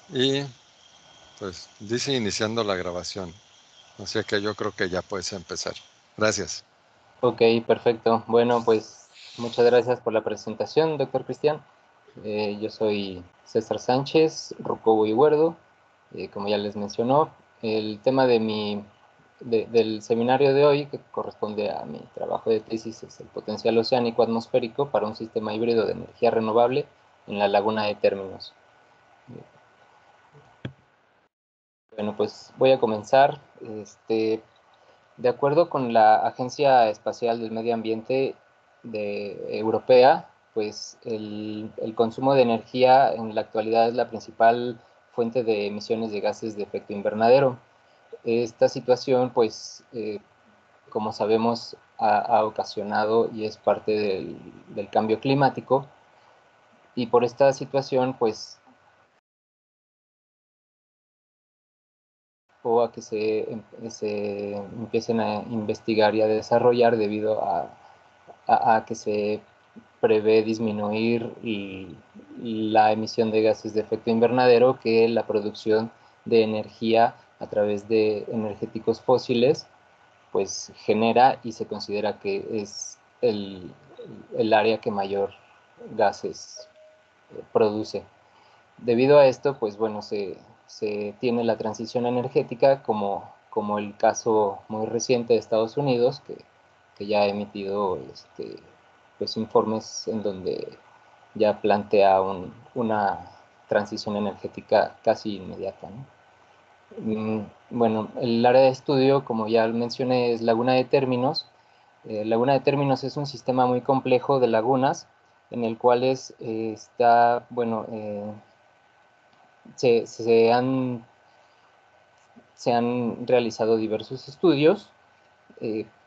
Y pues dice iniciando la grabación. Así que yo creo que ya puedes empezar. Gracias. Ok, perfecto. Bueno, pues muchas gracias por la presentación, doctor Cristian. Yo soy César Sánchez, Rocobo y Huerdo. Como ya les mencionó, el tema del seminario de hoy, que corresponde a mi trabajo de tesis, es el potencial oceánico atmosférico para un sistema híbrido de energía renovable en la laguna de términos. Bueno, pues voy a comenzar. De acuerdo con la Agencia Espacial del Medio Ambiente Europea, pues el consumo de energía en la actualidad es la principal fuente de emisiones de gases de efecto invernadero. Esta situación, pues, como sabemos, ha ocasionado y es parte del cambio climático. Y por esta situación, pues, o a que se empiecen a investigar y a desarrollar debido a que se prevé disminuir la emisión de gases de efecto invernadero que la producción de energía a través de energéticos fósiles pues genera y se considera que es el área que mayor gases produce. Debido a esto, pues bueno, se tiene la transición energética como el caso muy reciente de Estados Unidos, que ya ha emitido pues informes en donde ya plantea una transición energética casi inmediata, ¿no? Bueno, el área de estudio, como ya mencioné, es Laguna de Términos. Laguna de Términos es un sistema muy complejo de lagunas en el cual está, bueno, se, se, han, se han realizado diversos estudios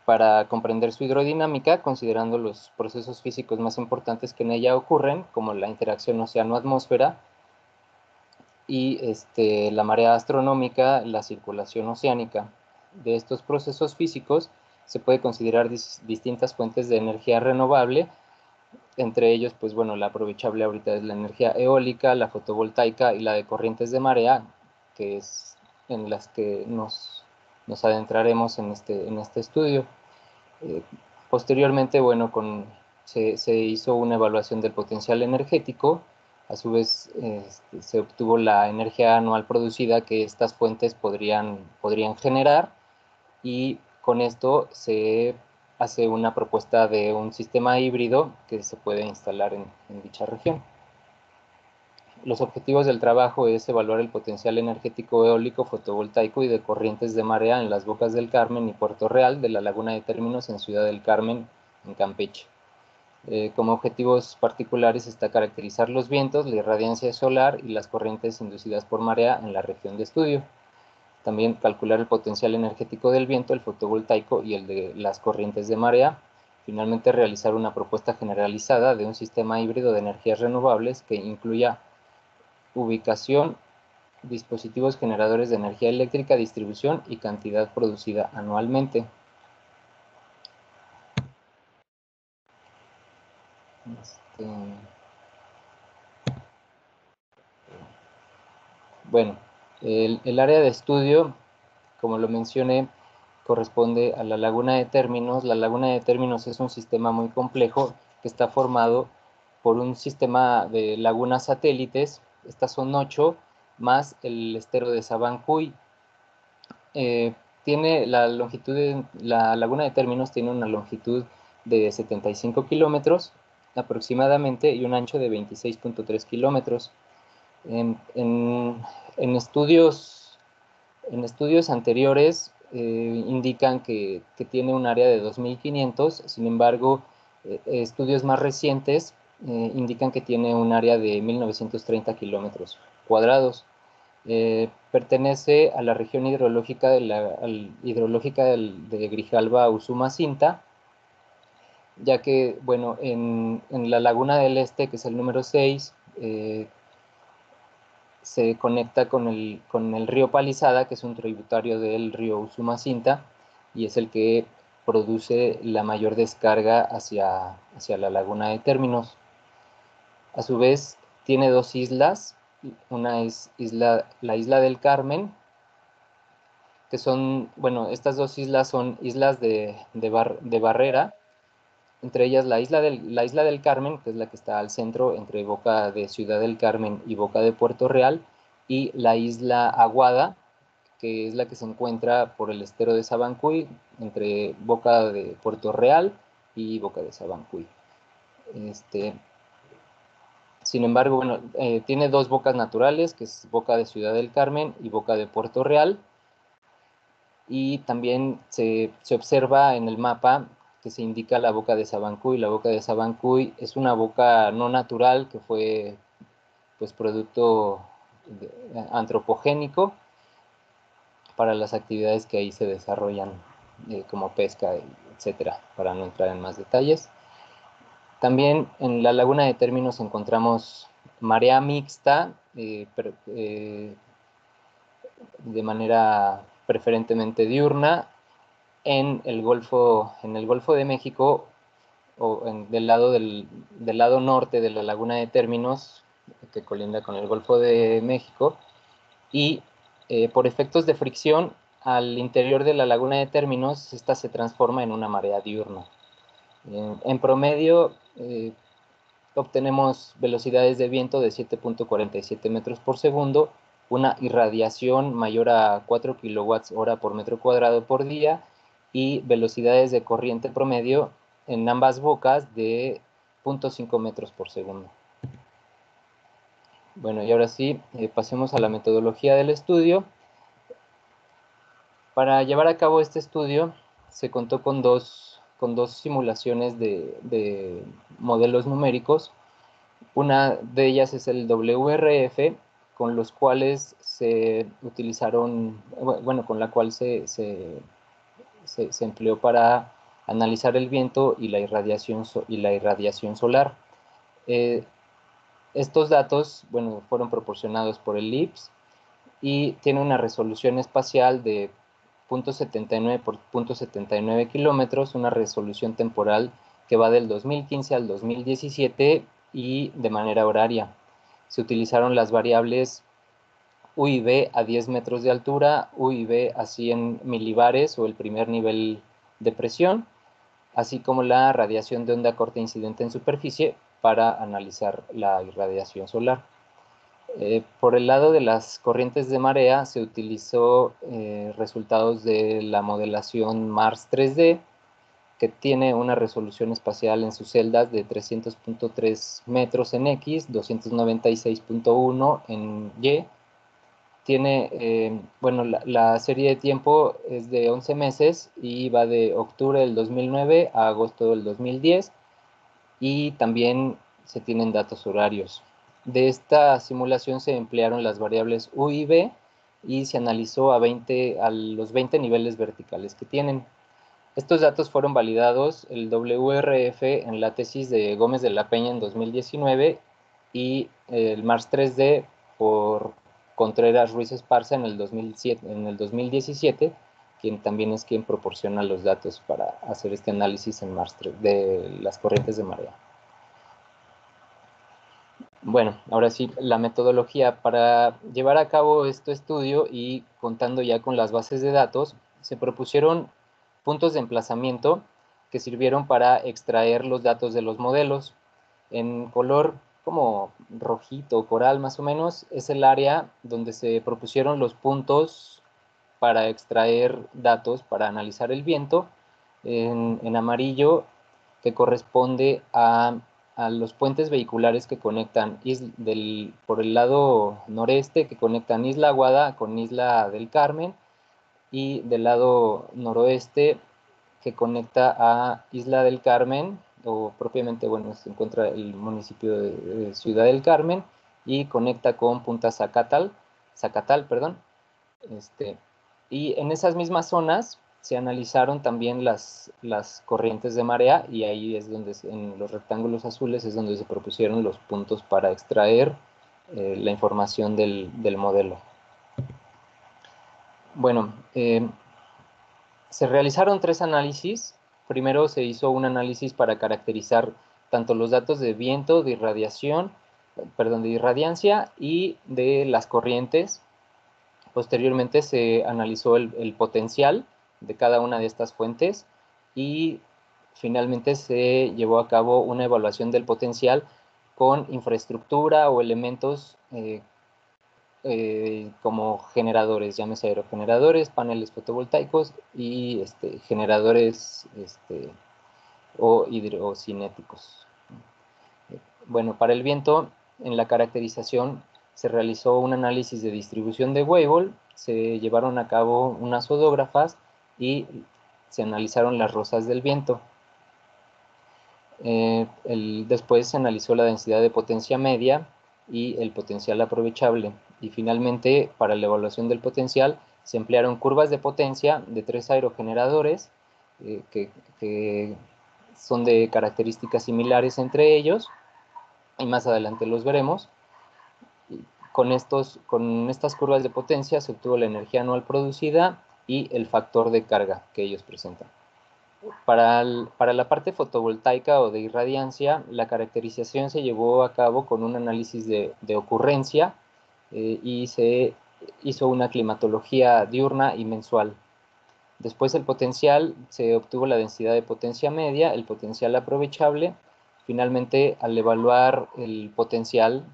para comprender su hidrodinámica, considerando los procesos físicos más importantes que en ella ocurren, como la interacción océano-atmósfera y la marea astronómica, la circulación oceánica. De estos procesos físicos se puede considerar distintas fuentes de energía renovable, entre ellos, pues bueno, la aprovechable ahorita es la energía eólica, la fotovoltaica y la de corrientes de marea, que es en las que nos adentraremos en este estudio. Eh, Posteriormente, bueno, se hizo una evaluación del potencial energético, a su vez se obtuvo la energía anual producida que estas fuentes podrían generar y con esto se hace una propuesta de un sistema híbrido que se puede instalar en dicha región. Los objetivos del trabajo es evaluar el potencial energético eólico, fotovoltaico y de corrientes de marea en las Bocas del Carmen y Puerto Real de la Laguna de Términos en Ciudad del Carmen, en Campeche. Como objetivos particulares está caracterizar los vientos, la irradiancia solar y las corrientes inducidas por marea en la región de estudio. También calcular el potencial energético del viento, el fotovoltaico y el de las corrientes de marea. Finalmente, realizar una propuesta generalizada de un sistema híbrido de energías renovables que incluya ubicación, dispositivos generadores de energía eléctrica, distribución y cantidad producida anualmente. Este, bueno, el área de estudio, como lo mencioné, corresponde a la laguna de términos. La laguna de términos es un sistema muy complejo que está formado por un sistema de lagunas satélites. Estas son 8, más el estero de Sabancuy. Eh, Tiene la laguna de términos tiene una longitud de 75 kilómetros aproximadamente y un ancho de 26.3 kilómetros. En, en, en, estudios, en estudios anteriores indican que tiene un área de 2.500, sin embargo, estudios más recientes indican que tiene un área de 1.930 kilómetros cuadrados. Pertenece a la región hidrológica de Grijalba-Usumacinta, ya que, bueno, en la laguna del Este, que es el número 6, se conecta con el río Palizada, que es un tributario del río Usumacinta, y es el que produce la mayor descarga hacia la laguna de Términos. A su vez, tiene dos islas, Una es la isla del Carmen, que son, bueno, estas dos islas son islas de barrera, entre ellas la isla del Carmen, que es la que está al centro entre Boca de Ciudad del Carmen y Boca de Puerto Real, y la isla Aguada, que es la que se encuentra por el estero de Sabancuy, entre Boca de Puerto Real y Boca de Sabancuy. Sin embargo, bueno, tiene dos bocas naturales, que es Boca de Ciudad del Carmen y Boca de Puerto Real, y también se observa en el mapa que se indica la boca de Sabancuy. La boca de Sabancuy es una boca no natural que fue pues producto antropogénico para las actividades que ahí se desarrollan, como pesca, etcétera, para no entrar en más detalles. También en la laguna de Términos encontramos marea mixta, de manera preferentemente diurna, en el Golfo de México, del lado norte de la laguna de Términos, que colinda con el Golfo de México, y por efectos de fricción, al interior de la laguna de Términos, esta se transforma en una marea diurna. En promedio, obtenemos velocidades de viento de 7.47 metros por segundo, una irradiación mayor a 4 kilowatts hora por metro cuadrado por día, y velocidades de corriente promedio en ambas bocas de 0.5 metros por segundo. Bueno, y ahora sí, pasemos a la metodología del estudio. Para llevar a cabo este estudio se contó con dos simulaciones de modelos numéricos. Una de ellas es el WRF, con los cuales se utilizaron, bueno, con la cual se empleó para analizar el viento y la irradiación solar. Estos datos, bueno, fueron proporcionados por el LIPS y tiene una resolución espacial de 0.79 por 0.79 kilómetros, una resolución temporal que va del 2015 al 2017 y de manera horaria. Se utilizaron las variables U y B a 10 metros de altura, U y B a 100 milibares o el primer nivel de presión, así como la radiación de onda corta incidente en superficie para analizar la irradiación solar. Por el lado de las corrientes de marea se utilizó resultados de la modelación Mars 3D, que tiene una resolución espacial en sus celdas de 300.3 metros en X, 296.1 en Y. Tiene, bueno, la serie de tiempo es de 11 meses y va de octubre del 2009 a agosto del 2010, y también se tienen datos horarios. De esta simulación se emplearon las variables U y B y se analizó a los 20 niveles verticales que tienen. Estos datos fueron validados el WRF en la tesis de Gómez de la Peña en 2019 y el Mars 3D por Contreras Ruiz Esparza en el 2017, quien también es quien proporciona los datos para hacer este análisis en Mars 3 de las corrientes de marea. Bueno, ahora sí, la metodología para llevar a cabo este estudio y contando ya con las bases de datos, se propusieron puntos de emplazamiento que sirvieron para extraer los datos de los modelos. En color como rojito, coral más o menos, es el área donde se propusieron los puntos para extraer datos para analizar el viento. En amarillo, que corresponde a los puentes vehiculares que conectan por el lado noreste, que conectan Isla Aguada con Isla del Carmen, y del lado noroeste, que conecta a Isla del Carmen, o propiamente, bueno, se encuentra el municipio de Ciudad del Carmen, y conecta con Punta Zacatal, perdón. Y en esas mismas zonas se analizaron también las corrientes de marea, y ahí es donde, en los rectángulos azules, es donde se propusieron los puntos para extraer la información del modelo. Bueno, se realizaron 3 análisis. Primero se hizo un análisis para caracterizar tanto los datos de viento, de irradiación perdón, de irradiancia y de las corrientes. Posteriormente se analizó el potencial de cada una de estas fuentes y finalmente se llevó a cabo una evaluación del potencial con infraestructura o elementos como generadores, llámese aerogeneradores, paneles fotovoltaicos y generadores o hidrocinéticos. Bueno, para el viento, en la caracterización se realizó un análisis de distribución de Weibull, se llevaron a cabo unas odógrafas y se analizaron las rosas del viento. Después se analizó la densidad de potencia media y el potencial aprovechable. Y finalmente, para la evaluación del potencial, se emplearon curvas de potencia de 3 aerogeneradores que son de características similares entre ellos, y más adelante los veremos. Con estas curvas de potencia se obtuvo la energía anual producida y el factor de carga que ellos presentan. Para la parte fotovoltaica o de irradiancia, la caracterización se llevó a cabo con un análisis de ocurrencia y se hizo una climatología diurna y mensual. Después el potencial, se obtuvo la densidad de potencia media, el potencial aprovechable. Finalmente, al evaluar el potencial,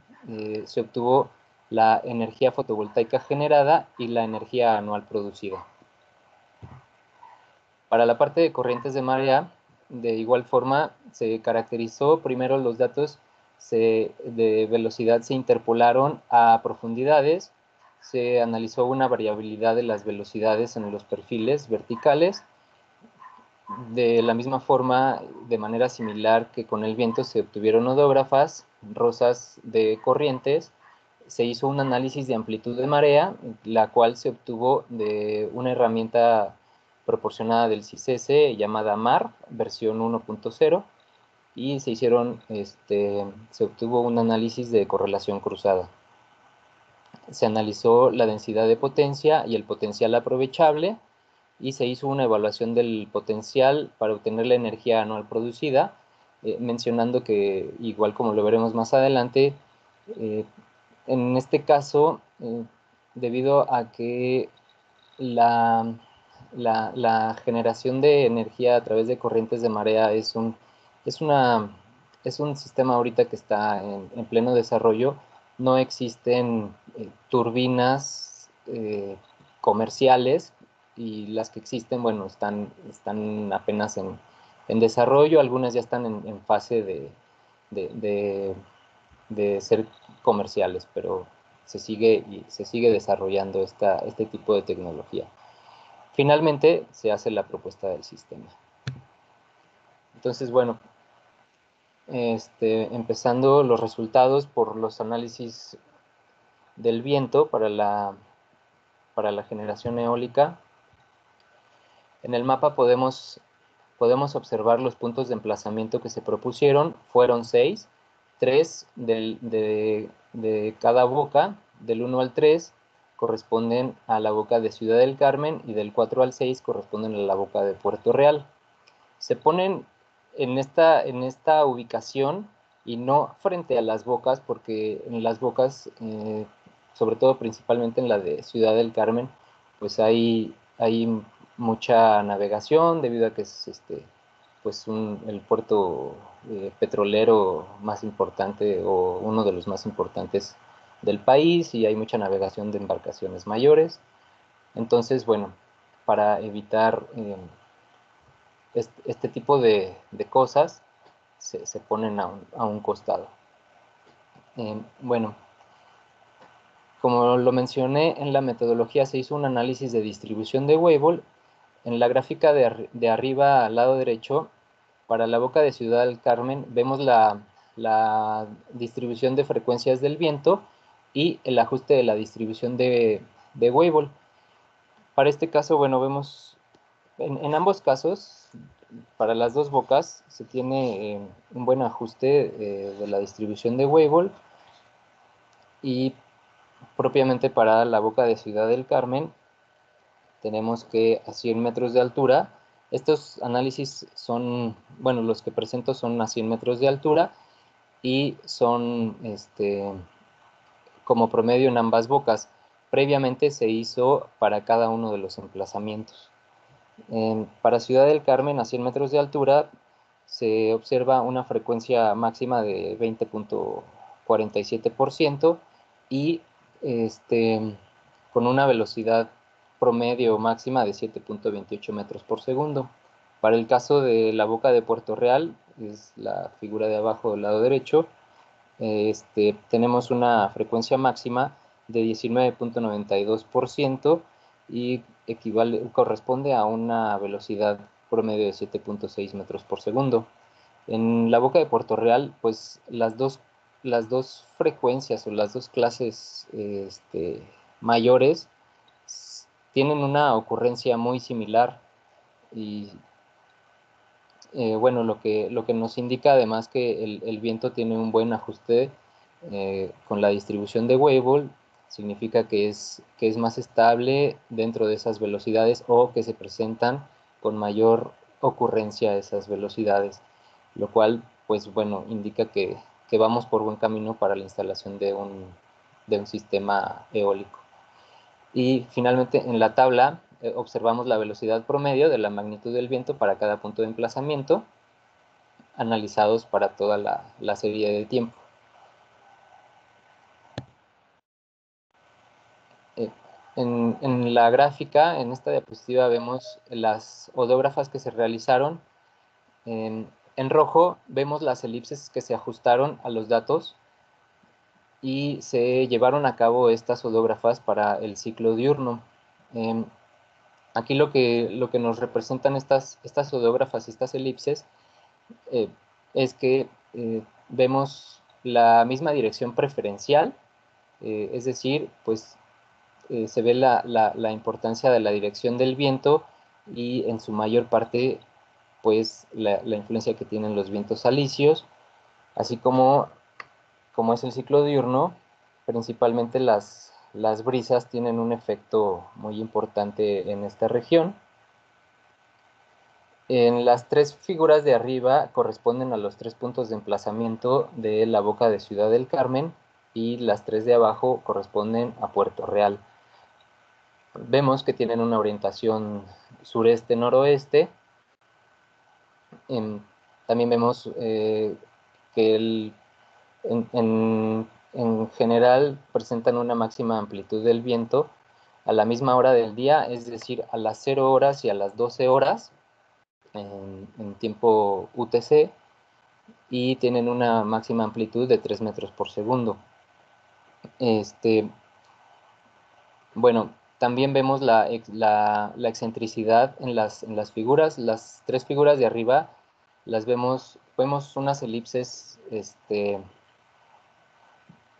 se obtuvo la energía fotovoltaica generada y la energía anual producida. Para la parte de corrientes de marea, de igual forma, se caracterizó primero los datos de velocidad se interpolaron a profundidades, se analizó una variabilidad de las velocidades en los perfiles verticales. De la misma forma, de manera similar que con el viento, se obtuvieron odógrafas, rosas de corrientes, se hizo un análisis de amplitud de marea, la cual se obtuvo de una herramienta proporcionada del CICESE llamada MAR, versión 1.0, y se obtuvo un análisis de correlación cruzada. Se analizó la densidad de potencia y el potencial aprovechable, y se hizo una evaluación del potencial para obtener la energía anual producida, mencionando que, igual como lo veremos más adelante, en este caso, debido a que la generación de energía a través de corrientes de marea es un sistema ahorita que está en pleno desarrollo. No existen turbinas comerciales, y las que existen, bueno, están apenas en desarrollo. Algunas ya están en fase de ser comerciales, pero se sigue desarrollando este tipo de tecnología. Finalmente se hace la propuesta del sistema. Entonces, bueno, empezando los resultados por los análisis del viento para la generación eólica. En el mapa podemos observar los puntos de emplazamiento que se propusieron. Fueron 6, 3 de cada boca, del 1 al 3 corresponden a la boca de Ciudad del Carmen, y del 4 al 6 corresponden a la boca de Puerto Real. Se ponen en esta ubicación y no frente a las bocas, porque en las bocas, sobre todo principalmente en la de Ciudad del Carmen, pues hay mucha navegación, debido a que es pues el puerto petrolero más importante, o uno de los más importantes del país, y hay mucha navegación de embarcaciones mayores. Entonces, bueno, para evitar este tipo de cosas, se ponen a un costado. Bueno, como lo mencioné, en la metodología se hizo un análisis de distribución de Weibull. En la gráfica de arriba al lado derecho, para la boca de Ciudad del Carmen, vemos la distribución de frecuencias del viento y el ajuste de la distribución de Weibull. Para este caso, bueno, vemos en ambos casos, para las dos bocas, se tiene un buen ajuste de la distribución de Weibull, y propiamente para la boca de Ciudad del Carmen, tenemos que a 100 metros de altura, estos análisis son, bueno, los que presento son a 100 metros de altura, y son como promedio en ambas bocas. Previamente se hizo para cada uno de los emplazamientos. Para Ciudad del Carmen, a 100 metros de altura, se observa una frecuencia máxima de 20.47% y con una velocidad promedio máxima de 7.28 metros por segundo. Para el caso de la boca de Puerto Real, es la figura de abajo del lado derecho, tenemos una frecuencia máxima de 19.92% y corresponde a una velocidad promedio de 7.6 metros por segundo. En la boca de Puerto Real, pues las dos frecuencias o las dos clases mayores tienen una ocurrencia muy similar y bueno, lo que nos indica además que el viento tiene un buen ajuste con la distribución de Weibull, significa que es más estable dentro de esas velocidades o que se presentan con mayor ocurrencia a esas velocidades, lo cual, pues bueno, indica que vamos por buen camino para la instalación de un sistema eólico. Y finalmente en la tabla observamos la velocidad promedio de la magnitud del viento para cada punto de emplazamiento, analizados para toda la serie de tiempo. En la gráfica, en esta diapositiva, vemos las odógrafas que se realizaron. En rojo vemos las elipses que se ajustaron a los datos y se llevaron a cabo estas odógrafas para el ciclo diurno. Aquí lo que nos representan estas odógrafas y estas elipses es que vemos la misma dirección preferencial, es decir, pues se ve la importancia de la dirección del viento y en su mayor parte pues la influencia que tienen los vientos alisios, así como es el ciclo diurno, principalmente las brisas tienen un efecto muy importante en esta región. En las tres figuras de arriba corresponden a los 3 puntos de emplazamiento de la boca de Ciudad del Carmen y las 3 de abajo corresponden a Puerto Real. Vemos que tienen una orientación sureste-noroeste. También vemos que en general presentan una máxima amplitud del viento a la misma hora del día, es decir, a las 0 horas y a las 12 horas en tiempo UTC, y tienen una máxima amplitud de 3 metros por segundo. Bueno, también vemos la excentricidad en las figuras. Las tres figuras de arriba las vemos unas elipses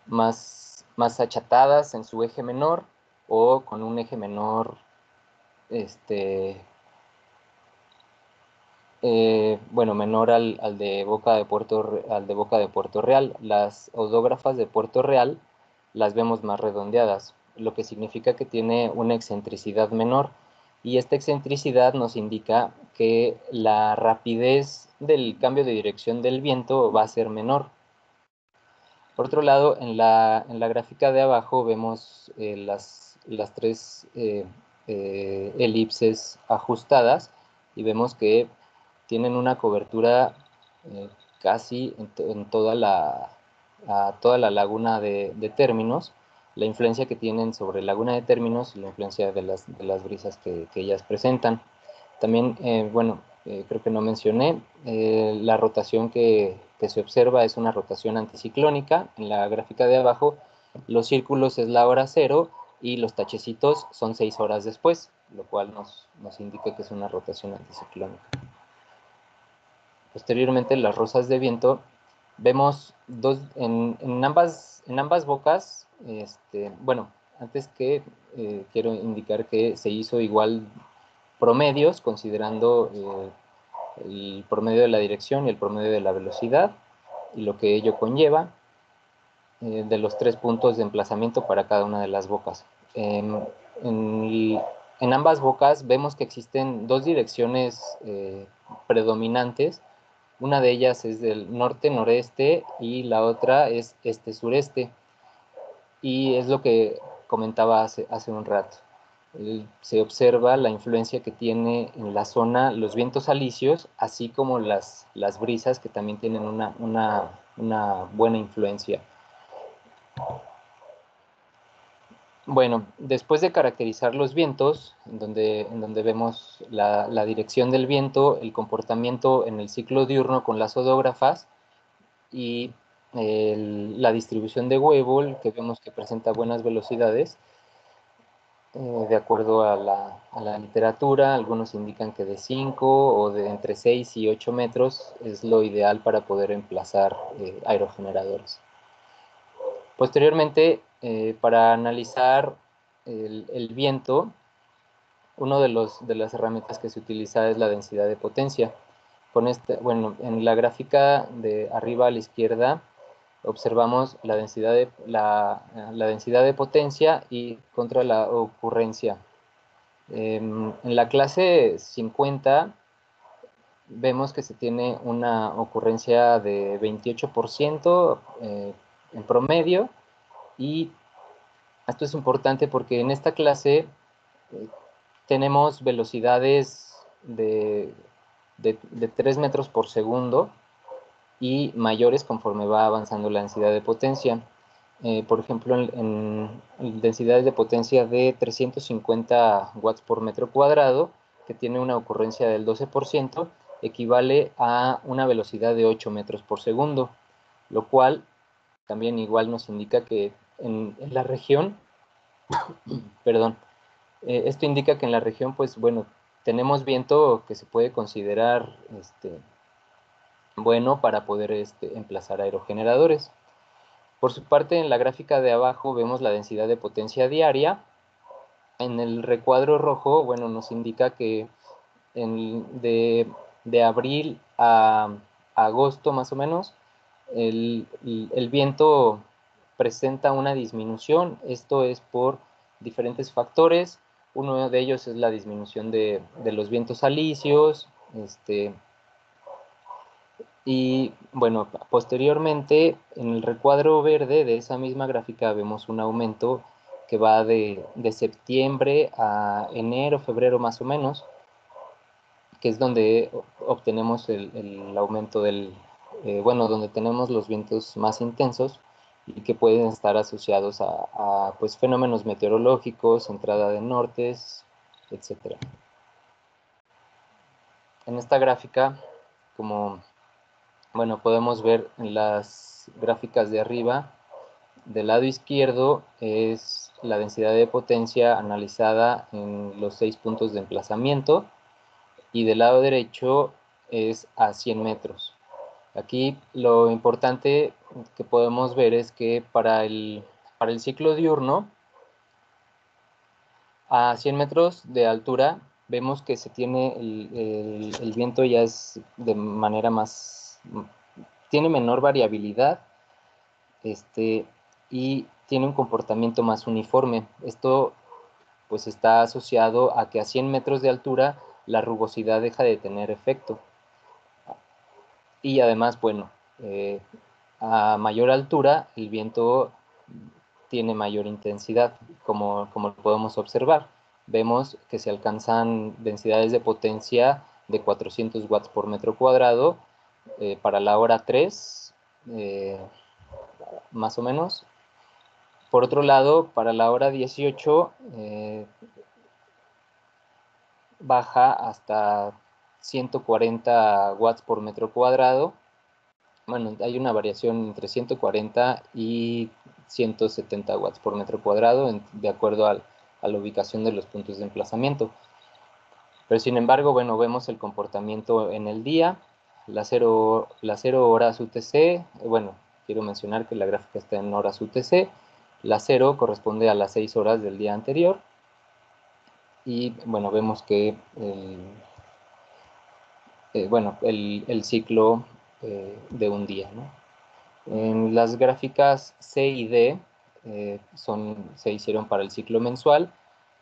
más achatadas en su eje menor o con un eje menor bueno, menor al de Boca de Puerto Real. Las odógrafas de Puerto Real las vemos más redondeadas, lo que significa que tiene una excentricidad menor, y esta excentricidad nos indica que la rapidez del cambio de dirección del viento va a ser menor. Por otro lado, en la gráfica de abajo vemos las tres elipses ajustadas y vemos que tienen una cobertura casi en toda la laguna de términos, la influencia que tienen sobre laguna de términos y la influencia de las brisas que ellas presentan. También, bueno, creo que no mencioné, la rotación que se observa es una rotación anticiclónica. En la gráfica de abajo, los círculos es la hora cero y los tachecitos son 6 horas después, lo cual nos indica que es una rotación anticiclónica. Posteriormente, las rosas de viento, vemos en ambas bocas, bueno, antes que quiero indicar que se hizo igual promedios, considerando el promedio de la dirección y el promedio de la velocidad y lo que ello conlleva, de los 3 puntos de emplazamiento para cada una de las bocas. En ambas bocas vemos que existen dos direcciones predominantes Una de ellas es del norte-noreste y la otra es este-sureste. Y es lo que comentaba hace un rato. Se observa la influencia que tiene en la zona los vientos alisios, así como las brisas que también tienen una buena influencia. Bueno, después de caracterizar los vientos, en donde vemos la dirección del viento, el comportamiento en el ciclo diurno con las odógrafas y la distribución de Weibull, que vemos que presenta buenas velocidades, de acuerdo a la literatura, algunos indican que de 5 o de entre 6 y 8 metros es lo ideal para poder emplazar aerogeneradores. Posteriormente, para analizar el viento, una de las herramientas que se utiliza es la densidad de potencia. Bueno, en la gráfica de arriba a la izquierda observamos la densidad de potencia y contra la ocurrencia. En la clase 50 vemos que se tiene una ocurrencia de 28% en promedio, y esto es importante porque en esta clase tenemos velocidades de 3 metros por segundo y mayores conforme va avanzando la densidad de potencia. Por ejemplo, en densidades de potencia de 350 watts por metro cuadrado, que tiene una ocurrencia del 12%, equivale a una velocidad de 8 metros por segundo, lo cual también igual nos indica que en la región, perdón, esto indica que en la región, pues bueno, tenemos viento que se puede considerar bueno para poder emplazar aerogeneradores. Por su parte, en la gráfica de abajo vemos la densidad de potencia diaria. En el recuadro rojo, bueno, nos indica que de abril a agosto más o menos, el viento presenta una disminución. Esto es por diferentes factores. Uno de ellos es la disminución de los vientos alisios, y bueno, posteriormente en el recuadro verde de esa misma gráfica vemos un aumento que va de septiembre a enero, febrero más o menos, que es donde obtenemos el aumento bueno, donde tenemos los vientos más intensos y que pueden estar asociados pues, fenómenos meteorológicos, entrada de nortes, etc. En esta gráfica, como bueno, podemos ver en las gráficas de arriba, del lado izquierdo es la densidad de potencia analizada en los 6 puntos de emplazamiento, y del lado derecho es a 100 metros. Aquí lo importante que podemos ver es que para el ciclo diurno, a 100 metros de altura, vemos que se tiene el viento ya es de manera más, tiene menor variabilidad, y tiene un comportamiento más uniforme. Esto pues está asociado a que a 100 metros de altura la rugosidad deja de tener efecto. Y además, bueno, a mayor altura el viento tiene mayor intensidad, como podemos observar. Vemos que se alcanzan densidades de potencia de 400 watts por metro cuadrado para la hora 3, más o menos. Por otro lado, para la hora 18 baja hasta 140 watts por metro cuadrado. Bueno, hay una variación entre 140 y 170 watts por metro cuadrado, de acuerdo a la ubicación de los puntos de emplazamiento. Pero sin embargo, bueno, vemos el comportamiento en el día, las 0 horas UTC, bueno, quiero mencionar que la gráfica está en horas UTC, la 0 corresponde a las 6 horas del día anterior, y bueno, vemos que bueno, el ciclo de un día, ¿no? En las gráficas C y D se hicieron para el ciclo mensual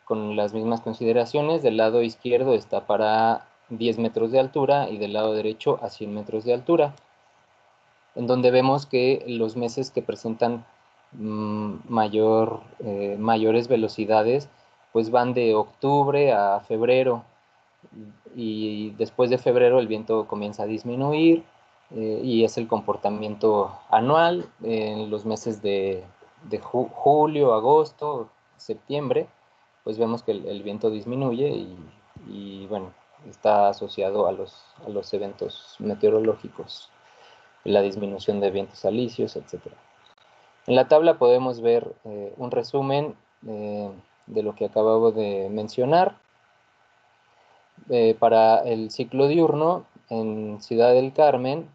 con las mismas consideraciones. Del lado izquierdo está para 10 metros de altura y del lado derecho a 100 metros de altura, en donde vemos que los meses que presentan mayores velocidades pues van de octubre a febrero, y después de febrero el viento comienza a disminuir, y es el comportamiento anual en los meses de julio, agosto, septiembre, pues vemos que el viento disminuye y, bueno, está asociado a los eventos meteorológicos, la disminución de vientos alisios, etc. En la tabla podemos ver un resumen de lo que acabo de mencionar. Para el ciclo diurno, en Ciudad del Carmen,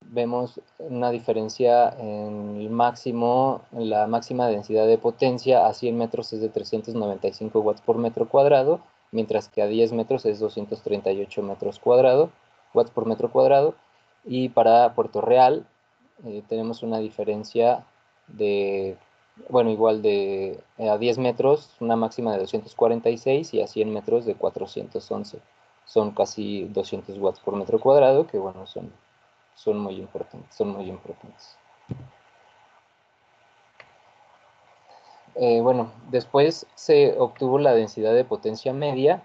vemos una diferencia en la máxima densidad de potencia a 100 metros es de 395 watts por metro cuadrado, mientras que a 10 metros es 238 watts por metro cuadrado, y para Puerto Real tenemos una diferencia de, bueno, igual a 10 metros, una máxima de 246 y a 100 metros de 411. Son casi 200 watts por metro cuadrado, que bueno, son muy importantes, son muy importantes. Bueno, después se obtuvo la densidad de potencia media.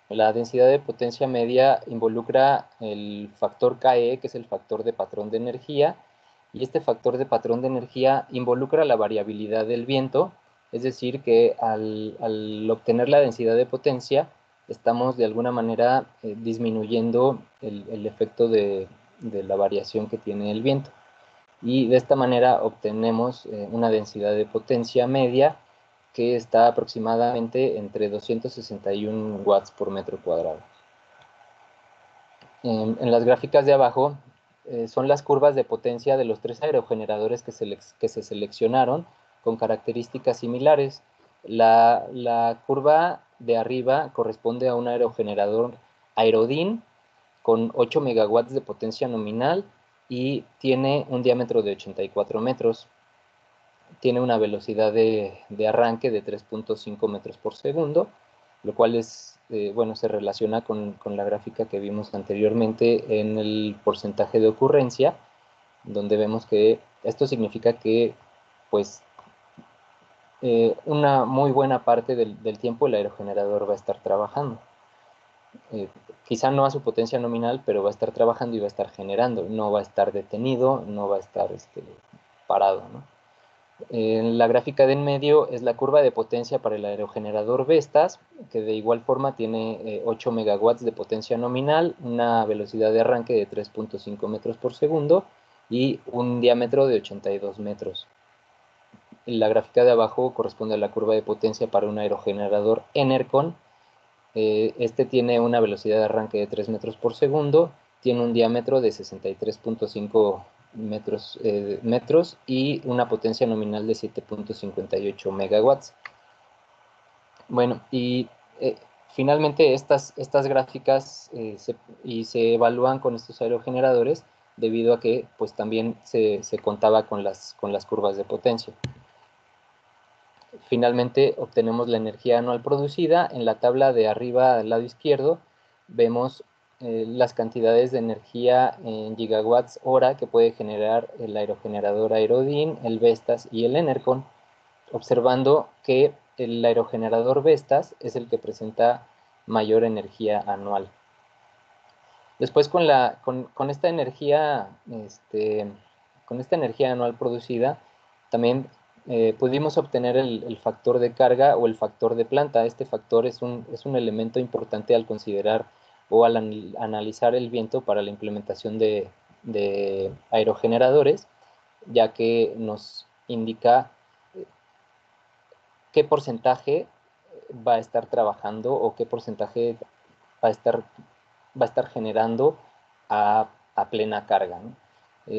La densidad de potencia media involucra el factor KE, que es el factor de patrón de energía, y este factor de patrón de energía involucra la variabilidad del viento, es decir, que al obtener la densidad de potencia, estamos de alguna manera disminuyendo el efecto de la variación que tiene el viento. Y de esta manera obtenemos una densidad de potencia media que está aproximadamente entre 261 watts por metro cuadrado. En las gráficas de abajo son las curvas de potencia de los 3 aerogeneradores que se seleccionaron con características similares. La curva de arriba corresponde a un aerogenerador Aerodin con 8 megawatts de potencia nominal y tiene un diámetro de 84 metros. Tiene una velocidad de arranque de 3.5 metros por segundo, lo cual es, bueno, se relaciona con la gráfica que vimos anteriormente en el porcentaje de ocurrencia, donde vemos que esto significa que, pues, una muy buena parte del tiempo el aerogenerador va a estar trabajando. Quizá no a su potencia nominal, pero va a estar trabajando y va a estar generando, no va a estar detenido, no va a estar parado, ¿no? La gráfica de en medio es la curva de potencia para el aerogenerador Vestas, que de igual forma tiene 8 megawatts de potencia nominal, una velocidad de arranque de 3.5 metros por segundo y un diámetro de 82 metros. La gráfica de abajo corresponde a la curva de potencia para un aerogenerador Enercon. Este tiene una velocidad de arranque de 3 metros por segundo, tiene un diámetro de 63.5 metros y una potencia nominal de 7.58 megawatts. Bueno, y finalmente estas gráficas se evalúan con estos aerogeneradores debido a que pues también se contaba con las curvas de potencia. Finalmente obtenemos la energía anual producida. En la tabla de arriba al lado izquierdo vemos las cantidades de energía en gigawatts hora que puede generar el aerogenerador Aerodin, el Vestas y el Enercon, observando que el aerogenerador Vestas es el que presenta mayor energía anual. Después con esta energía anual producida, también pudimos obtener el factor de carga o el factor de planta. Este factor es un elemento importante al considerar o al analizar el viento para la implementación de aerogeneradores, ya que nos indica qué porcentaje va a estar trabajando o qué porcentaje va a estar generando a plena carga, ¿no?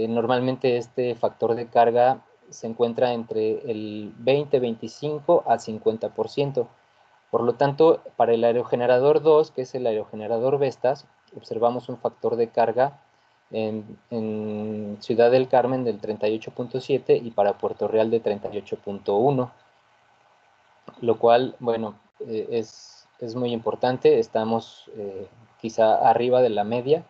Normalmente este factor de carga se encuentra entre el 20, 25 a 50%. Por lo tanto, para el aerogenerador 2, que es el aerogenerador Vestas, observamos un factor de carga en Ciudad del Carmen del 38.7 y para Puerto Real de 38.1, lo cual, bueno, es muy importante. Estamos quizá arriba de la media.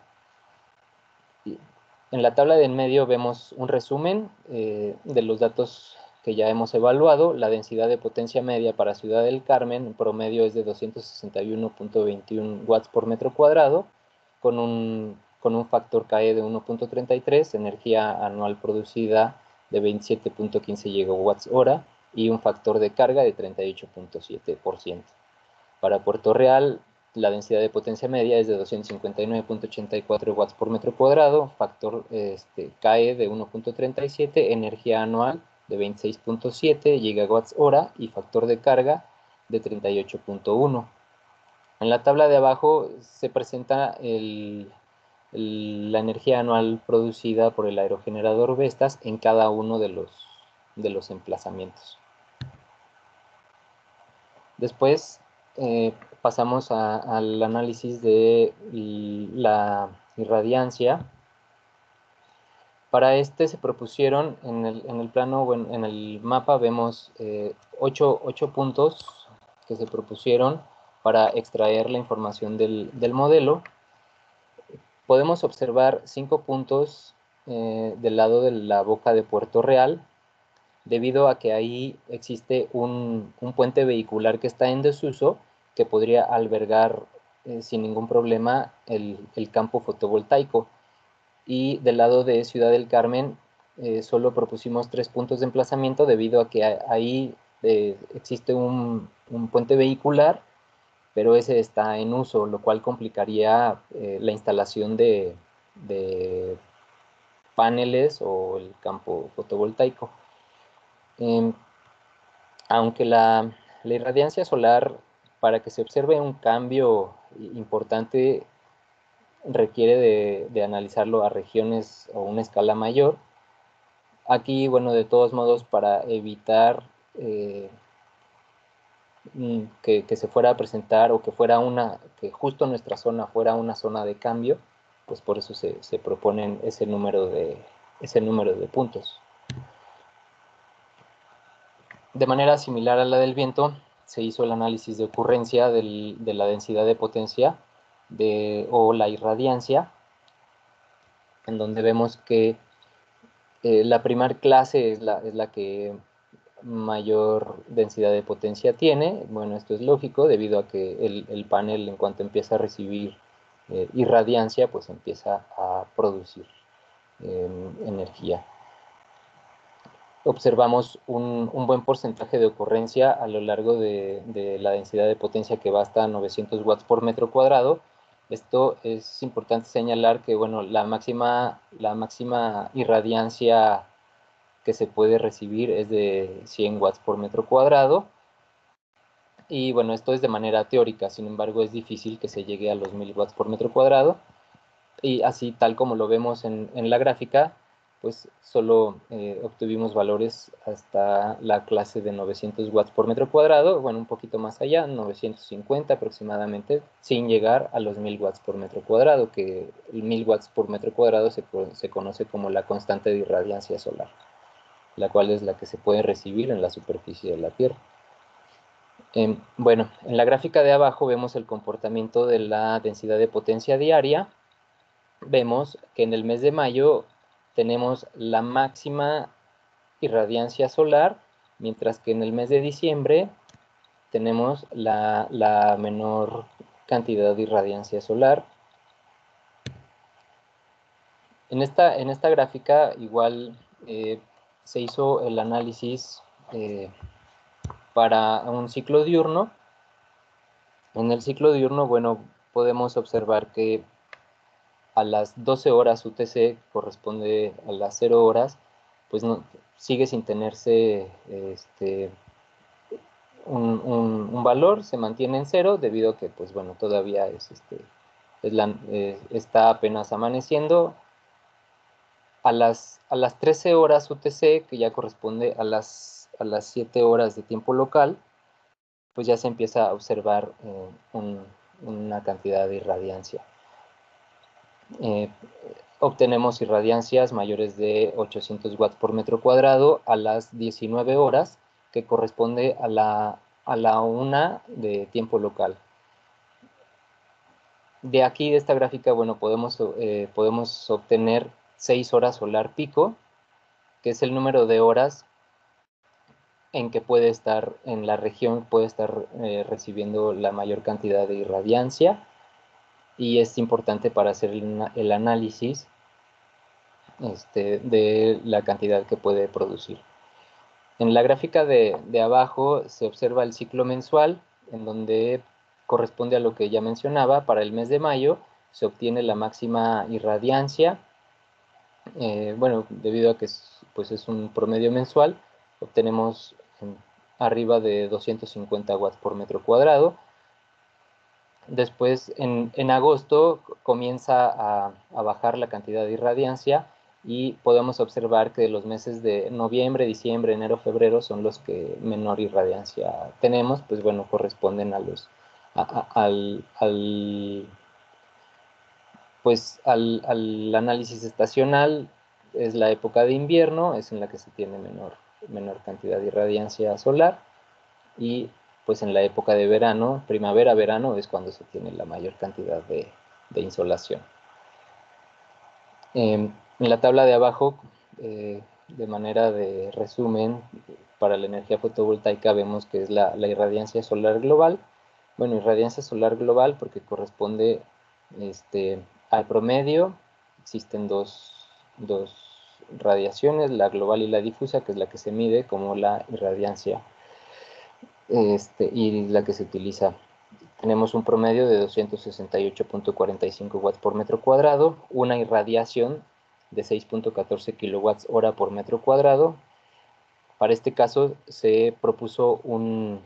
En la tabla de en medio vemos un resumen de los datos que ya hemos evaluado. La densidad de potencia media para Ciudad del Carmen en promedio es de 261.21 watts por metro cuadrado, con un factor KE de 1.33, energía anual producida de 27.15 gigawatts hora y un factor de carga de 38.7%. Para Puerto Real, la densidad de potencia media es de 259.84 watts por metro cuadrado, factor KE de 1.37, energía anual de 26.7 gigawatts hora y factor de carga de 38.1. En la tabla de abajo se presenta la energía anual producida por el aerogenerador Vestas en cada uno de los emplazamientos. Después pasamos al análisis de la irradiancia. Para este se propusieron en el plano, bueno, en el mapa vemos 8 puntos que se propusieron para extraer la información del modelo. Podemos observar 5 puntos del lado de la boca de Puerto Real, debido a que ahí existe un puente vehicular que está en desuso, que podría albergar sin ningún problema el campo fotovoltaico. Y del lado de Ciudad del Carmen solo propusimos 3 puntos de emplazamiento, debido a que ahí existe un puente vehicular, pero ese está en uso, lo cual complicaría la instalación de paneles o el campo fotovoltaico. Aunque la irradiancia solar, para que se observe un cambio importante, requiere de analizarlo a regiones o una escala mayor. Aquí, bueno, de todos modos, para evitar que se fuera a presentar, o que justo nuestra zona fuera una zona de cambio, pues por eso se proponen ese número de puntos. De manera similar a la del viento, se hizo el análisis de ocurrencia de la densidad de potencia o la irradiancia, en donde vemos que la primera clase es la que mayor densidad de potencia tiene. Bueno, esto es lógico, debido a que el panel, en cuanto empieza a recibir irradiancia, pues empieza a producir energía. Observamos un buen porcentaje de ocurrencia a lo largo de la densidad de potencia, que va hasta 900 watts por metro cuadrado. Esto es importante señalar que, bueno, la máxima irradiancia que se puede recibir es de 100 watts por metro cuadrado. Y bueno, esto es de manera teórica, sin embargo es difícil que se llegue a los 1000 watts por metro cuadrado. Y así, tal como lo vemos en la gráfica, pues solo obtuvimos valores hasta la clase de 900 watts por metro cuadrado, bueno, un poquito más allá, 950 aproximadamente, sin llegar a los 1000 watts por metro cuadrado, que el 1000 watts por metro cuadrado se conoce como la constante de irradiancia solar, la cual es la que se puede recibir en la superficie de la Tierra. Bueno, en la gráfica de abajo vemos el comportamiento de la densidad de potencia diaria. Vemos que en el mes de mayo tenemos la máxima irradiancia solar, mientras que en el mes de diciembre tenemos la menor cantidad de irradiancia solar. En esta gráfica igual se hizo el análisis para un ciclo diurno. En el ciclo diurno, bueno, podemos observar que a las 12 horas UTC, corresponde a las 0 horas, pues no, sigue sin tenerse un valor, se mantiene en 0, debido a que, pues bueno, todavía está apenas amaneciendo. A las 13 horas UTC, que ya corresponde a las 7 horas de tiempo local, pues ya se empieza a observar una cantidad de irradiancia. Obtenemos irradiancias mayores de 800 watts por metro cuadrado a las 19 horas, que corresponde a la 1 de tiempo local. De aquí, de esta gráfica, bueno, podemos obtener 6 horas solar pico, que es el número de horas en que puede estar en la región, puede estar recibiendo la mayor cantidad de irradiancia, y es importante para hacer el análisis de la cantidad que puede producir. En la gráfica de abajo se observa el ciclo mensual, en donde corresponde a lo que ya mencionaba. Para el mes de mayo se obtiene la máxima irradiancia. Bueno, debido a que pues es un promedio mensual, obtenemos arriba de 250 watts por metro cuadrado. Después, en agosto, comienza a bajar la cantidad de irradiancia, y podemos observar que los meses de noviembre, diciembre, enero, febrero son los que menor irradiancia tenemos. Pues bueno, corresponden a los, al análisis estacional. Es la época de invierno, es en la que se tiene menor cantidad de irradiancia solar, y pues en la época de verano, primavera, verano, es cuando se tiene la mayor cantidad de insolación. En la tabla de abajo, de manera de resumen, para la energía fotovoltaica vemos que es la irradiancia solar global. Bueno, irradiancia solar global porque corresponde al promedio. Existen dos radiaciones, la global y la difusa, que es la que se mide como la irradiancia y la que se utiliza. Tenemos un promedio de 268.45 watts por metro cuadrado, una irradiación de 6.14 kilowatts hora por metro cuadrado. Para este caso se propuso un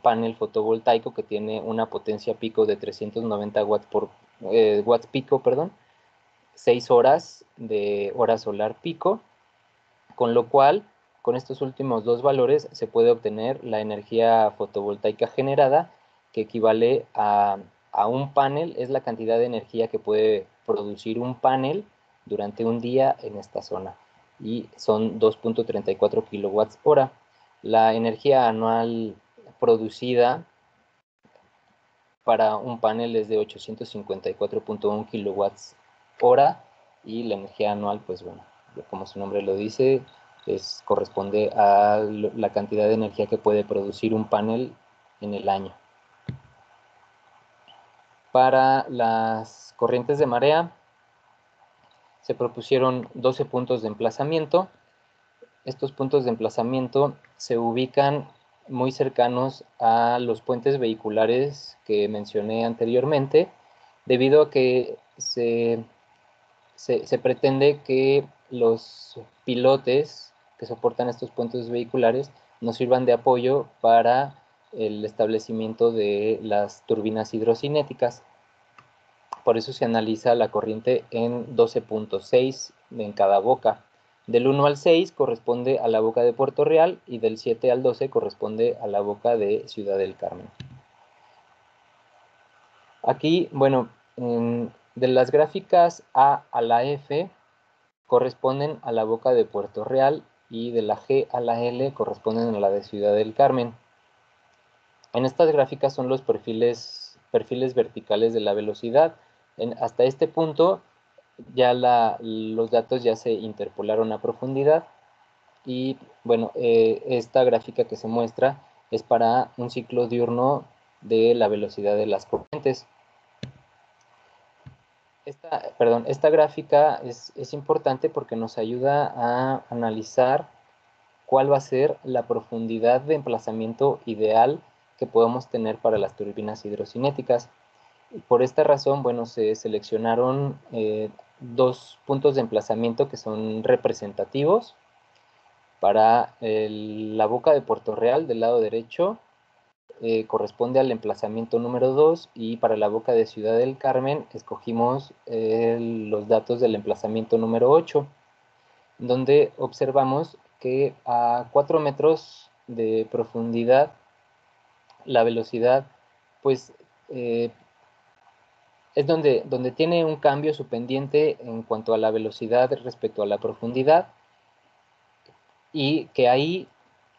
panel fotovoltaico que tiene una potencia pico de 390 watts pico, perdón, 6 horas de hora solar pico, con lo cual, con estos últimos dos valores se puede obtener la energía fotovoltaica generada, que equivale a un panel. Es la cantidad de energía que puede producir un panel durante un día en esta zona, y son 2.34 kilowatts hora. La energía anual producida para un panel es de 854.1 kilowatts hora, y la energía anual, pues bueno, como su nombre lo dice, corresponde a la cantidad de energía que puede producir un panel en el año. Para las corrientes de marea se propusieron 12 puntos de emplazamiento. Estos puntos de emplazamiento se ubican muy cercanos a los puentes vehiculares que mencioné anteriormente, debido a que se pretende que los pilotes que soportan estos puentes vehiculares nos sirvan de apoyo para el establecimiento de las turbinas hidrocinéticas. Por eso se analiza la corriente en 12.6 en cada boca. Del 1 al 6 corresponde a la boca de Puerto Real, y del 7 al 12 corresponde a la boca de Ciudad del Carmen. Aquí, bueno, de las gráficas A a la F corresponden a la boca de Puerto Real, y de la G a la L corresponden a la de Ciudad del Carmen. En estas gráficas son los perfiles verticales de la velocidad. Hasta este punto ya los datos ya se interpolaron a profundidad, y bueno, esta gráfica que se muestra es para un ciclo diurno de la velocidad de las corrientes. Esta gráfica es importante porque nos ayuda a analizar cuál va a ser la profundidad de emplazamiento ideal que podemos tener para las turbinas hidrocinéticas. Por esta razón, bueno, se seleccionaron dos puntos de emplazamiento que son representativos. Para la boca de Puerto Real, del lado derecho, corresponde al emplazamiento número 2, y para la boca de Ciudad del Carmen escogimos los datos del emplazamiento número 8, donde observamos que a 4 metros de profundidad la velocidad pues es donde tiene un cambio su pendiente en cuanto a la velocidad respecto a la profundidad, y que ahí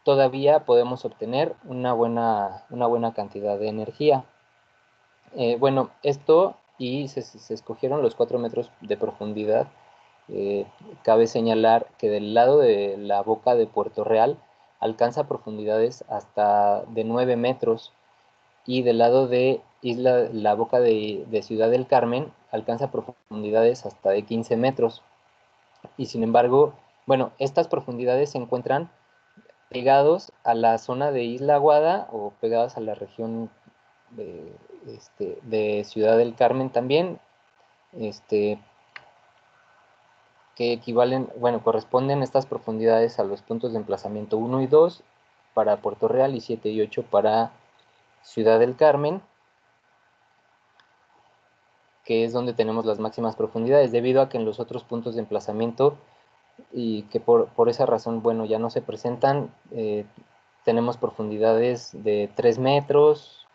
todavía podemos obtener una buena cantidad de energía. Bueno, esto y se escogieron los 4 metros de profundidad. Cabe señalar que del lado de la boca de Puerto Real alcanza profundidades hasta de 9 metros, y del lado de la boca de Ciudad del Carmen alcanza profundidades hasta de 15 metros. Y sin embargo, bueno, estas profundidades se encuentran pegados a la zona de Isla Aguada o pegadas a la región de Ciudad del Carmen también, que equivalen, bueno, corresponden estas profundidades a los puntos de emplazamiento 1 y 2 para Puerto Real y 7 y 8 para Ciudad del Carmen, que es donde tenemos las máximas profundidades, debido a que en los otros puntos de emplazamiento, y que por esa razón, bueno, ya no se presentan, tenemos profundidades de 3 metros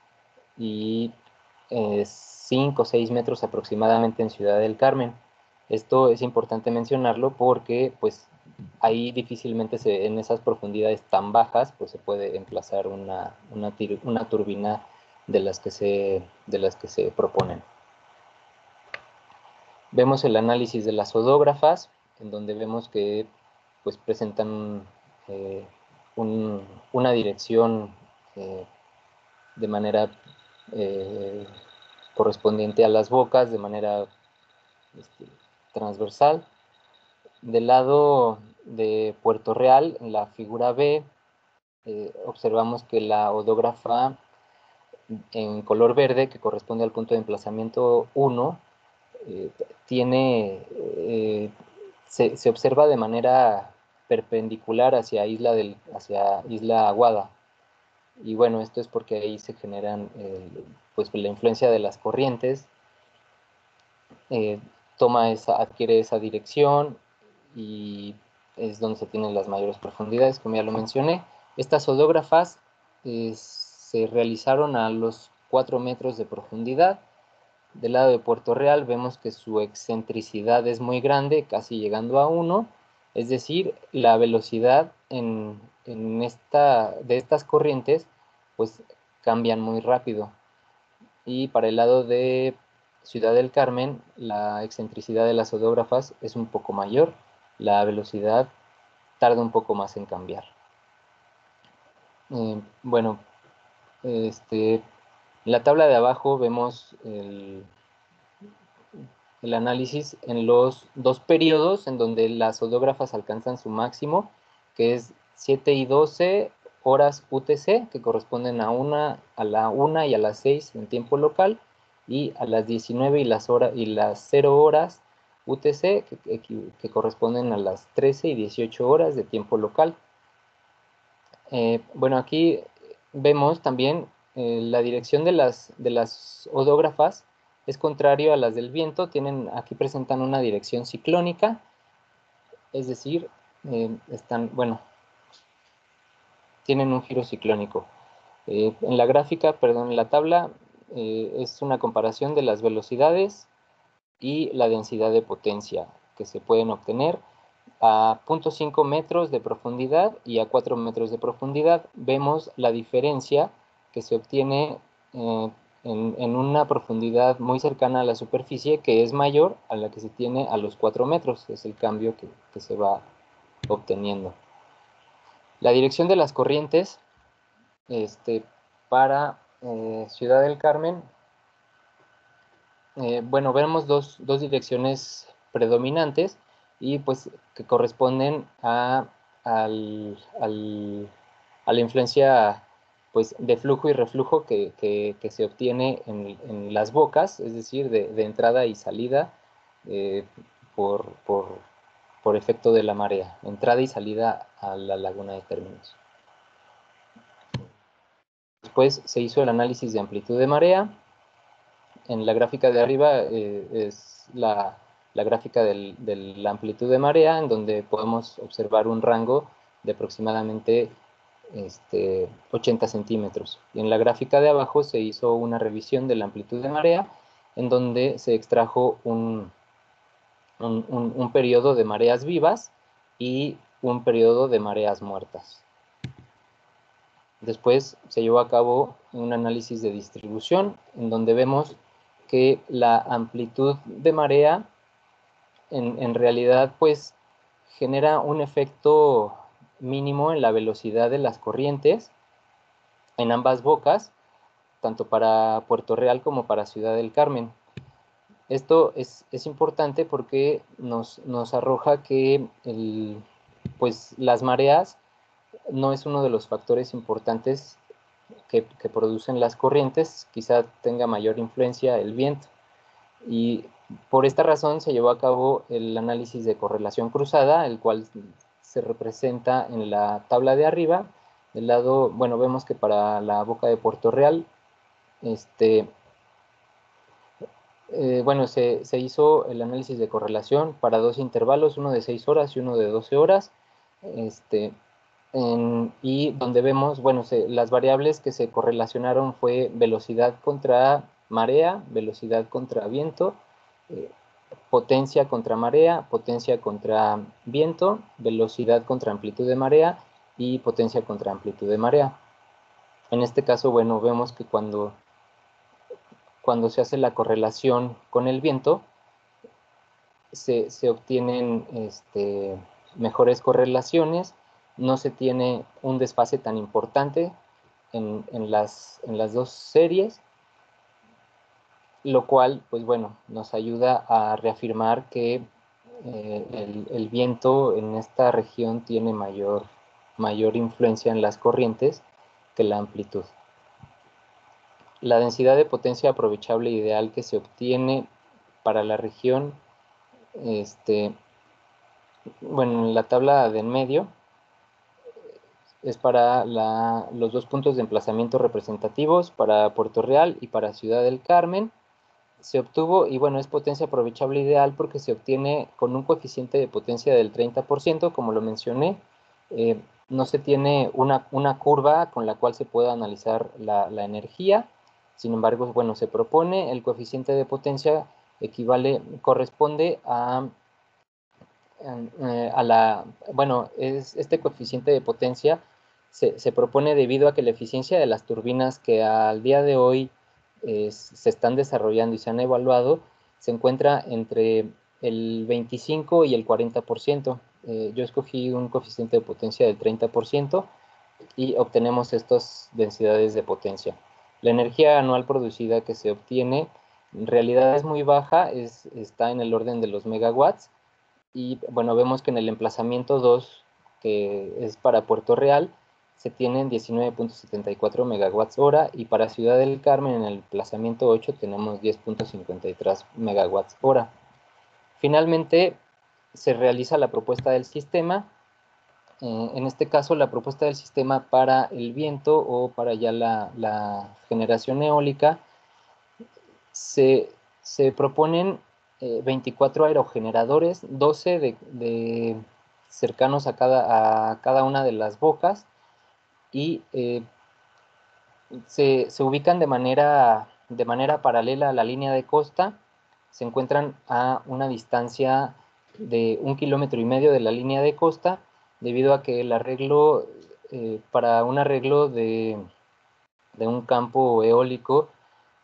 y 5 o 6 metros aproximadamente en Ciudad del Carmen. Esto es importante mencionarlo porque pues ahí difícilmente en esas profundidades tan bajas pues se puede emplazar una turbina de las que se proponen. Vemos el análisis de las odógrafas, en donde vemos que pues presentan una dirección de manera correspondiente a las bocas, de manera transversal. Del lado de Puerto Real, en la figura B, observamos que la odógrafa en color verde, que corresponde al punto de emplazamiento 1, se observa de manera perpendicular hacia Isla Aguada. Y bueno, esto es porque ahí se generan pues la influencia de las corrientes, adquiere esa dirección y es donde se tienen las mayores profundidades, como ya lo mencioné. Estas odógrafas se realizaron a los 4 metros de profundidad. Del lado de Puerto Real vemos que su excentricidad es muy grande, casi llegando a 1, es decir, la velocidad de estas corrientes pues cambian muy rápido. Y para el lado de Ciudad del Carmen, la excentricidad de las odógrafas es un poco mayor, la velocidad tarda un poco más en cambiar. Bueno, en la tabla de abajo vemos el análisis en los dos periodos en donde las odógrafas alcanzan su máximo, que es 7 y 12 horas UTC, que corresponden a la 1 y a las 6 en tiempo local, y a las 19 y las 0 horas UTC, que corresponden a las 13 y 18 horas de tiempo local. Bueno, aquí vemos también la dirección de las odógrafas es contrario a las del viento. Aquí presentan una dirección ciclónica, es decir, tienen un giro ciclónico. En la gráfica, perdón, en la tabla es una comparación de las velocidades y la densidad de potencia que se pueden obtener a 0.5 metros de profundidad y a 4 metros de profundidad. Vemos la diferencia que se obtiene en una profundidad muy cercana a la superficie, que es mayor a la que se tiene a los 4 metros. Es el cambio que se va obteniendo. La dirección de las corrientes para Ciudad del Carmen, bueno, vemos dos direcciones predominantes y pues que corresponden a la influencia pues de flujo y reflujo que se obtiene en las bocas, es decir, de entrada y salida por efecto de la marea, entrada y salida a la laguna de términos. Después se hizo el análisis de amplitud de marea. En la gráfica de arriba es la gráfica de la amplitud de marea, en donde podemos observar un rango de aproximadamente 80 centímetros. Y en la gráfica de abajo se hizo una revisión de la amplitud de marea, en donde se extrajo un periodo de mareas vivas y un periodo de mareas muertas. Después se llevó a cabo un análisis de distribución, en donde vemos que la amplitud de marea en realidad pues genera un efecto mínimo en la velocidad de las corrientes en ambas bocas, tanto para Puerto Real como para Ciudad del Carmen. Esto es importante porque nos arroja que pues las mareas no es uno de los factores importantes que producen las corrientes, quizá tenga mayor influencia el viento. Y por esta razón se llevó a cabo el análisis de correlación cruzada, el cual se representa en la tabla de arriba. Del lado, bueno, vemos que para la boca de Puerto Real, bueno, se hizo el análisis de correlación para dos intervalos, uno de 6 horas y uno de 12 horas. Y donde vemos, bueno, las variables que se correlacionaron fue velocidad contra marea, velocidad contra viento, potencia contra marea, potencia contra viento, velocidad contra amplitud de marea y potencia contra amplitud de marea. En este caso, bueno, vemos que cuando se hace la correlación con el viento, se obtienen mejores correlaciones, no se tiene un desfase tan importante en las dos series, lo cual, pues bueno, nos ayuda a reafirmar que el viento en esta región tiene mayor influencia en las corrientes que la amplitud. La densidad de potencia aprovechable ideal que se obtiene para la región, bueno, en la tabla de en medio, es para los dos puntos de emplazamiento representativos, para Puerto Real y para Ciudad del Carmen. Se obtuvo, y bueno, es potencia aprovechable ideal porque se obtiene con un coeficiente de potencia del 30%, como lo mencioné. No se tiene una curva con la cual se pueda analizar la energía. Sin embargo, bueno, se propone el coeficiente de potencia corresponde a bueno, este coeficiente de potencia se propone debido a que la eficiencia de las turbinas que al día de hoy se están desarrollando y se han evaluado se encuentra entre el 25 y el 40%. Yo escogí un coeficiente de potencia del 30% y obtenemos estas densidades de potencia. La energía anual producida que se obtiene en realidad es muy baja, está en el orden de los megawatts. Y bueno, vemos que en el emplazamiento 2, que es para Puerto Real, se tienen 19.74 megawatts hora, y para Ciudad del Carmen en el emplazamiento 8 tenemos 10.53 megawatts hora. Finalmente se realiza la propuesta del sistema. En este caso, la propuesta del sistema para el viento o para ya la generación eólica, se proponen 24 aerogeneradores, 12 cercanos a cada una de las bocas, y se ubican de manera paralela a la línea de costa. Se encuentran a una distancia de 1,5 kilómetros de la línea de costa, debido a que el arreglo, para un arreglo de un campo eólico,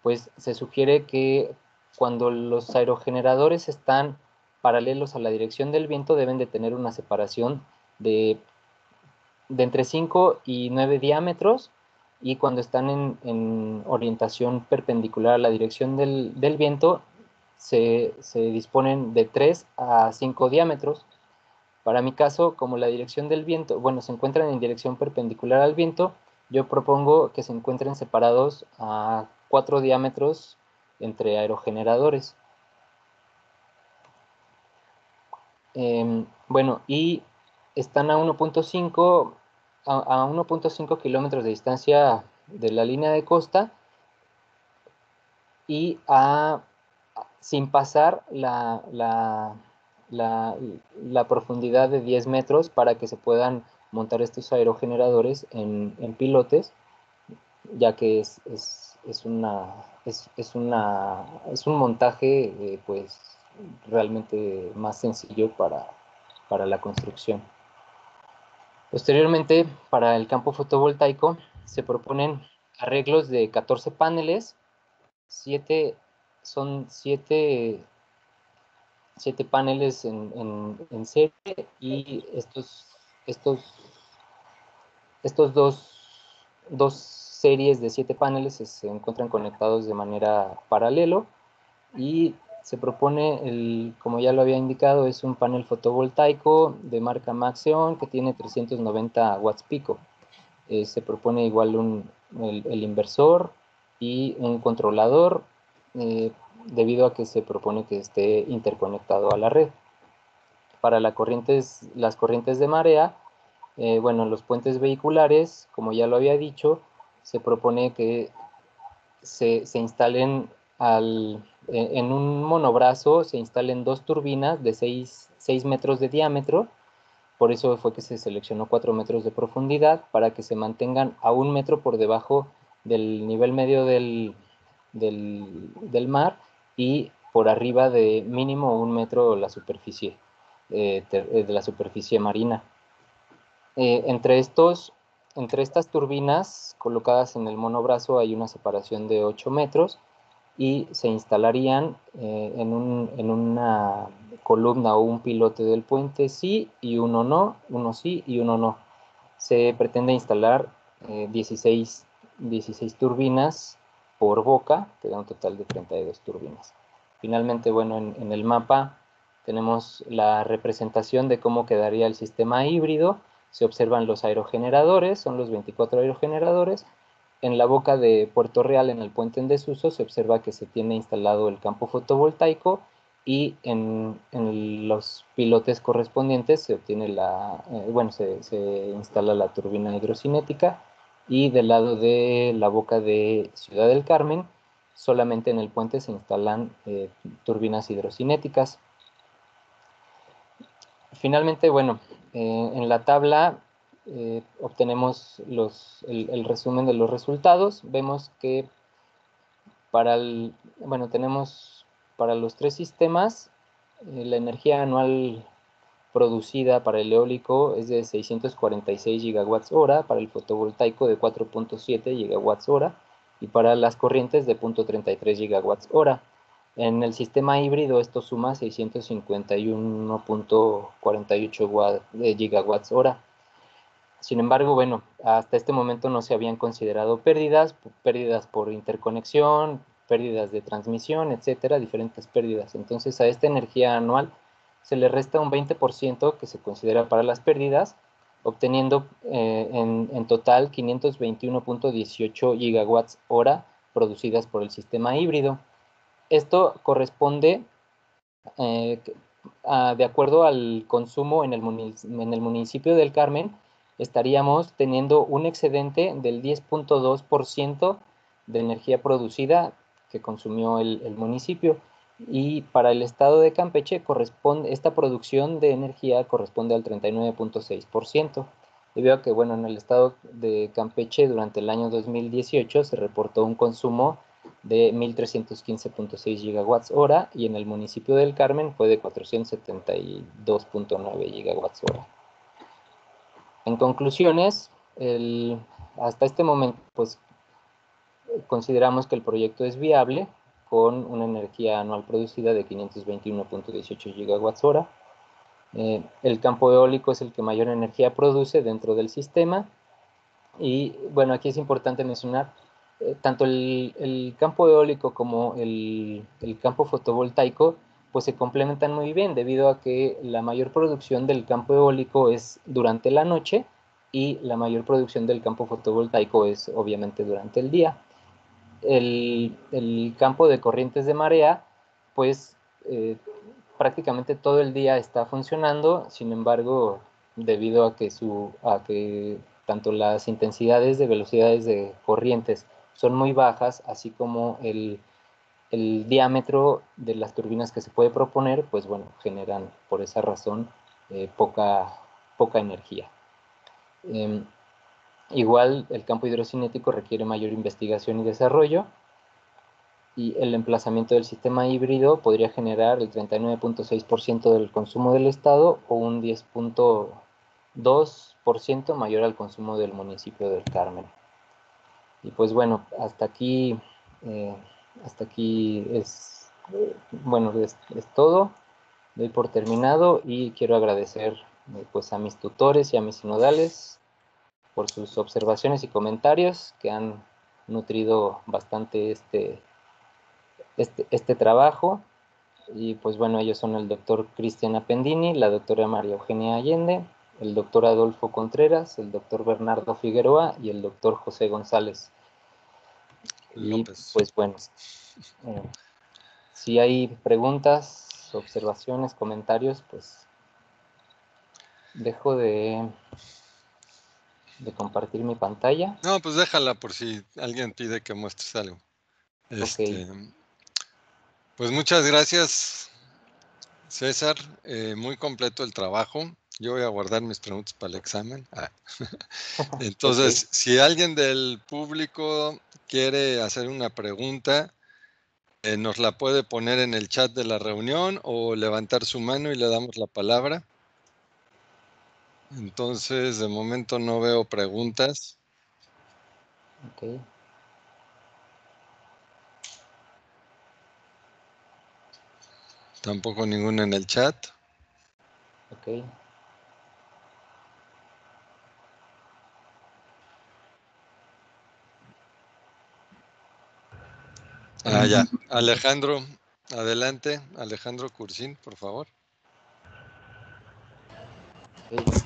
pues se sugiere que cuando los aerogeneradores están paralelos a la dirección del viento deben de tener una separación de entre 5 y 9 diámetros, y cuando están en orientación perpendicular a la dirección del viento se disponen de 3 a 5 diámetros. Para mi caso, como la dirección del viento, bueno, se encuentran en dirección perpendicular al viento, yo propongo que se encuentren separados a 4 diámetros entre aerogeneradores. Bueno, y están a 1.5 kilómetros de distancia de la línea de costa, y sin pasar la profundidad de 10 metros para que se puedan montar estos aerogeneradores en pilotes, ya que es un montaje pues realmente más sencillo para la construcción. Posteriormente, para el campo fotovoltaico se proponen arreglos de 14 paneles, 7 son 7 paneles en serie, y estos, estos dos series de 7 paneles se encuentran conectados de manera paralelo, y se propone, como ya lo había indicado, es un panel fotovoltaico de marca Maxeon que tiene 390 watts pico. Se propone igual el inversor y un controlador, debido a que se propone que esté interconectado a la red. Para las corrientes de marea, bueno, los puentes vehiculares, como ya lo había dicho, se propone que se instalen en un monobrazo, se instalen 2 turbinas de 6 metros de diámetro. Por eso fue que se seleccionó 4 metros de profundidad, para que se mantengan a 1 metro por debajo del nivel medio del mar, y por arriba de mínimo 1 metro de la superficie marina. Entre estas turbinas colocadas en el monobrazo hay una separación de 8 metros, y se instalarían en una columna o un pilote del puente sí y uno no, uno sí y uno no. Se pretende instalar 16 turbinas por boca, que da un total de 32 turbinas. Finalmente, bueno, en el mapa tenemos la representación de cómo quedaría el sistema híbrido. Se observan los aerogeneradores, son los 24 aerogeneradores. En la boca de Puerto Real, en el puente en desuso, se observa que se tiene instalado el campo fotovoltaico, y en los pilotes correspondientes se obtiene se instala la turbina hidrocinética, y del lado de la boca de Ciudad del Carmen, solamente en el puente se instalan turbinas hidrocinéticas. Finalmente, bueno, en la tabla obtenemos el resumen de los resultados. Vemos que tenemos para los 3 sistemas, la energía anual producida para el eólico es de 646 gigawatts hora, para el fotovoltaico de 4.7 gigawatts hora, y para las corrientes de 0.33 gigawatts hora. En el sistema híbrido esto suma 651.48 gigawatts hora. Sin embargo, bueno, hasta este momento no se habían considerado pérdidas por interconexión, pérdidas de transmisión, etcétera, diferentes pérdidas. Entonces, a esta energía anual se le resta un 20% que se considera para las pérdidas, obteniendo en total 521.18 gigawatts hora producidas por el sistema híbrido. Esto corresponde, eh, de acuerdo al consumo en el municipio del Carmen, estaríamos teniendo un excedente del 10.2% de energía producida que consumió el municipio. Y para el estado de Campeche, esta producción de energía corresponde al 39.6%, debido a que, bueno, en el estado de Campeche durante el año 2018 se reportó un consumo de 1.315.6 gigawatts hora, y en el municipio del Carmen fue de 472.9 gigawatts hora. En conclusiones, hasta este momento, pues, consideramos que el proyecto es viable, con una energía anual producida de 521.18 gigawatts hora. El campo eólico es el que mayor energía produce dentro del sistema. Y bueno, aquí es importante mencionar, tanto el campo eólico como el campo fotovoltaico pues se complementan muy bien, debido a que la mayor producción del campo eólico es durante la noche, y la mayor producción del campo fotovoltaico es obviamente durante el día. El campo de corrientes de marea, pues prácticamente todo el día está funcionando. Sin embargo, debido a que tanto las intensidades de velocidades de corrientes son muy bajas, así como el diámetro de las turbinas que se puede proponer, pues bueno, generan por esa razón poca energía. Igual el campo hidrocinético requiere mayor investigación y desarrollo, y el emplazamiento del sistema híbrido podría generar el 39.6% del consumo del estado, o un 10.2% mayor al consumo del municipio del Carmen. Y pues bueno, hasta aquí hasta aquí bueno, es todo. Doy por terminado y quiero agradecer pues a mis tutores y a mis sinodales por sus observaciones y comentarios que han nutrido bastante este trabajo. Y pues bueno, ellos son el doctor Cristian Appendini, la doctora María Eugenia Allende, el doctor Adolfo Contreras, el doctor Bernardo Figueroa y el doctor José González. Y López. pues bueno, si hay preguntas, observaciones, comentarios, pues dejo de compartir mi pantalla. No, pues déjala por si alguien pide que muestres algo. Ok. Pues muchas gracias, César. Muy completo el trabajo. Yo voy a guardar mis preguntas para el examen. Entonces, Ok. si alguien del público quiere hacer una pregunta, nos la puede poner en el chat de la reunión o levantar su mano y le damos la palabra. Entonces, de momento no veo preguntas. Ok. Tampoco ninguna en el chat. Ok. Ya. Alejandro, adelante. Alejandro Cursín, por favor.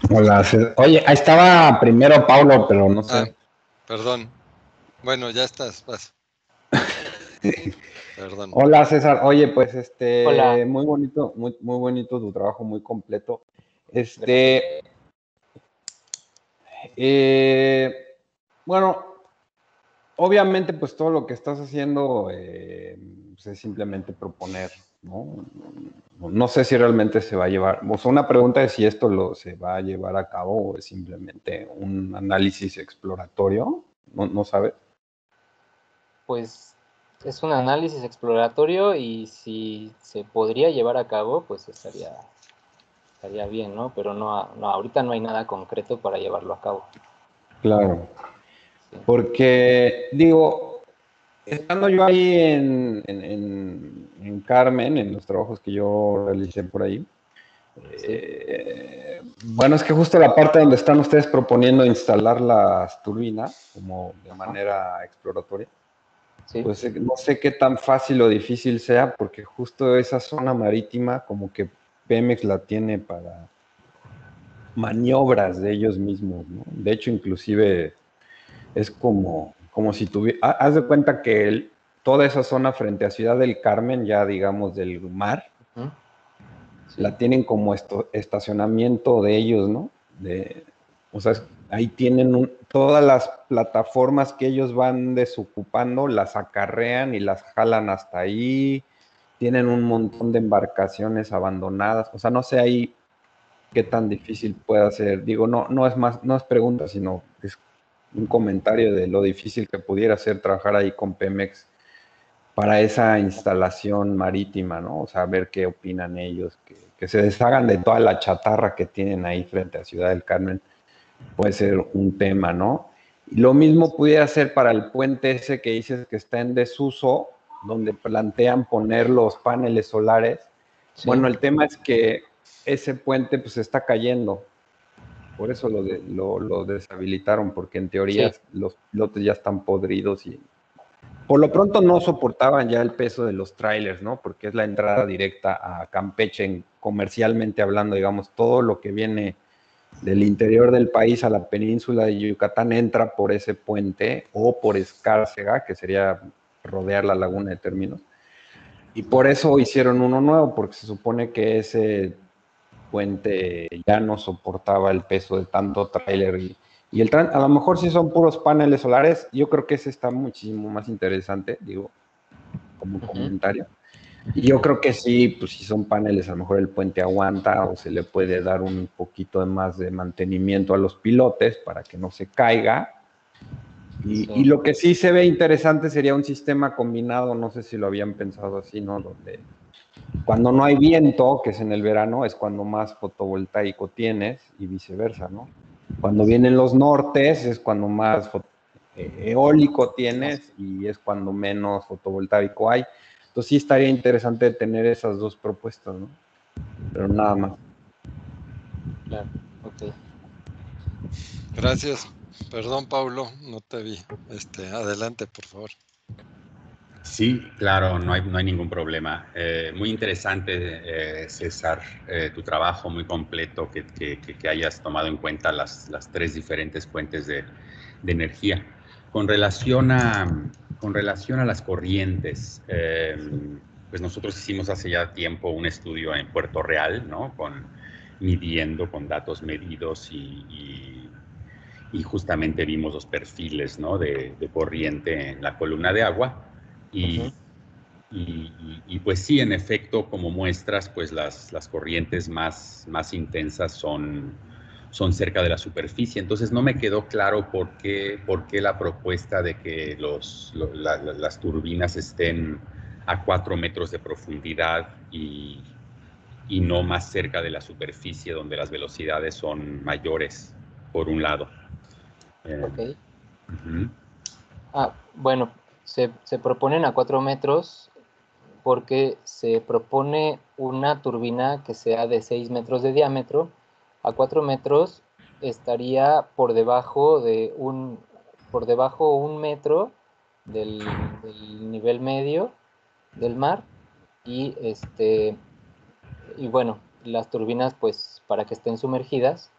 Hola, oye, ahí estaba primero Paulo, pero no sé. Perdón. Bueno, ya estás, vas. Perdón. Hola, César. Oye, pues Hola. muy bonito, muy bonito tu trabajo, muy completo. Gracias. Eh, bueno, obviamente, pues todo lo que estás haciendo pues, es simplemente proponer, ¿no? No sé si realmente se va a llevar. O sea, una pregunta es si esto se va a llevar a cabo o es simplemente un análisis exploratorio, ¿no sabes? Pues es un análisis exploratorio y si se podría llevar a cabo, pues estaría bien, ¿no? Pero no, ahorita no hay nada concreto para llevarlo a cabo. Claro. Sí. Porque, digo, estando yo ahí en Carmen, en los trabajos que yo realicé por ahí, Sí. bueno, es que justo la parte donde están ustedes proponiendo instalar las turbinas, como de manera exploratoria, Sí. pues no sé qué tan fácil o difícil sea, porque justo esa zona marítima, como que Pemex la tiene para maniobras de ellos mismos, ¿no? De hecho, inclusive es como si tuviera, haz de cuenta que toda esa zona frente a Ciudad del Carmen, ya digamos del mar, Sí. la tienen como estacionamiento de ellos, ¿no? O sea, ahí tienen todas las plataformas que ellos van desocupando, las acarrean y las jalan hasta ahí, tienen un montón de embarcaciones abandonadas, o sea, no sé ahí qué tan difícil pueda ser. Digo, no es pregunta, sino es un comentario de lo difícil que pudiera ser trabajar ahí con Pemex para esa instalación marítima, ¿no? O sea, ver qué opinan ellos, que se deshagan de toda la chatarra que tienen ahí frente a Ciudad del Carmen, puede ser un tema, ¿no? Y lo mismo pudiera ser para el puente ese que dices que está en desuso, donde plantean poner los paneles solares. Sí. Bueno, el tema es que ese puente pues está cayendo, por eso lo deshabilitaron, porque en teoría Sí. los pilotes ya están podridos y por lo pronto no soportaban ya el peso de los trailers, ¿no? Porque es la entrada directa a Campeche, comercialmente hablando, digamos, todo lo que viene del interior del país a la península de Yucatán entra por ese puente o por Escárcega, que sería rodear la laguna de Términos. Y por eso hicieron uno nuevo, porque se supone que ese puente ya no soportaba el peso de tanto tráiler a lo mejor si son puros paneles solares, yo creo que ese está muchísimo más interesante, digo, como comentario. Y yo creo que sí, pues si son paneles, a lo mejor el puente aguanta o se le puede dar un poquito más de mantenimiento a los pilotes para que no se caiga. Y lo que sí se ve interesante sería un sistema combinado, no sé si lo habían pensado así, ¿no? Donde cuando no hay viento, que es en el verano, es cuando más fotovoltaico tienes y viceversa, ¿no? Cuando vienen los nortes es cuando más eólico tienes y es cuando menos fotovoltaico hay. Entonces sí estaría interesante tener esas dos propuestas, ¿no? Pero nada más. Claro, ok. Gracias. Perdón, Paulo, no te vi. Adelante, por favor. Sí, claro, no hay ningún problema. Muy interesante, César, tu trabajo muy completo, que hayas tomado en cuenta las tres diferentes fuentes de energía. Con relación a las corrientes, pues nosotros hicimos hace ya tiempo un estudio en Puerto Real, ¿no? Midiendo con datos medidos y justamente vimos los perfiles, ¿no? de corriente en la columna de agua. Y pues sí, en efecto, como muestras, pues las corrientes más intensas son cerca de la superficie. Entonces no me quedó claro por qué la propuesta de que las turbinas estén a 4 metros de profundidad y no más cerca de la superficie donde las velocidades son mayores, por un lado. Ok. Bueno, se proponen a 4 metros porque se propone una turbina que sea de 6 metros de diámetro. A 4 metros estaría por debajo un metro del nivel medio del mar y bueno, las turbinas pues para que estén sumergidas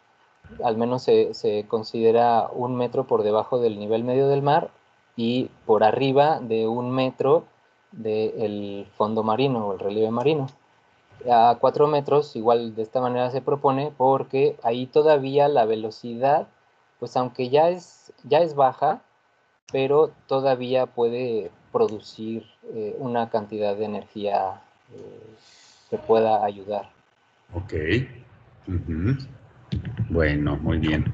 al menos se considera un metro por debajo del nivel medio del mar y por arriba de un metro del fondo marino o el relieve marino. A 4 metros, igual de esta manera se propone, porque ahí todavía la velocidad, pues aunque ya es baja, pero todavía puede producir una cantidad de energía que pueda ayudar. Ok. Bueno, muy bien.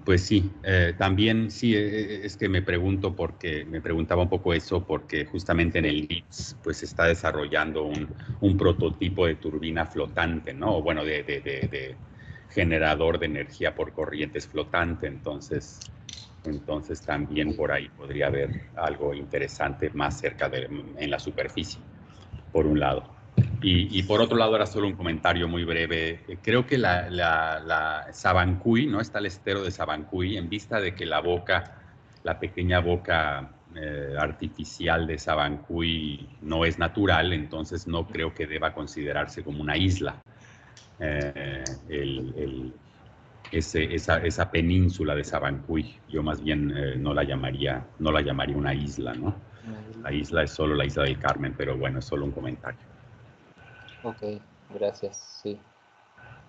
Pues sí, también sí, es que me preguntaba un poco eso, porque justamente en el LITS pues se está desarrollando un prototipo de turbina flotante, ¿no? O bueno, de generador de energía por corrientes flotante. Entonces también por ahí podría haber algo interesante más cerca en la superficie, por un lado. Y por otro lado, era solo un comentario muy breve. Creo que la Sabancuy, ¿no? Está el estero de Sabancuy, en vista de que la pequeña boca artificial de Sabancuy no es natural, entonces no creo que deba considerarse como una isla. Esa península de Sabancuy, yo más bien no la llamaría una isla, ¿no? La isla es solo la isla del Carmen, pero bueno, es solo un comentario. Ok, gracias, sí.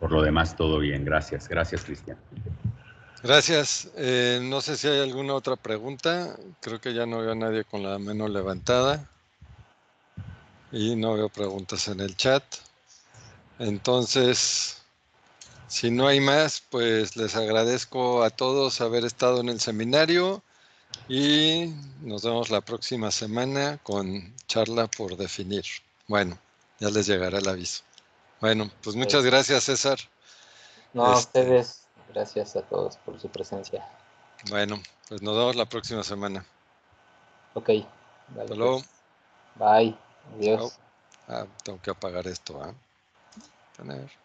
Por lo demás, todo bien. Gracias. Gracias, Cristian. Gracias. No sé si hay alguna otra pregunta. Creo que ya no veo a nadie con la mano levantada. Y no veo preguntas en el chat. Entonces, si no hay más, pues les agradezco a todos haber estado en el seminario y nos vemos la próxima semana con charla por definir. Bueno, ya les llegará el aviso. Bueno, pues muchas gracias, César. No, a ustedes, gracias a todos por su presencia. Bueno, pues nos vemos la próxima semana. Ok, vale. Hasta luego. Bye, adiós. Chao. Tengo que apagar esto, ¿ah? Tener.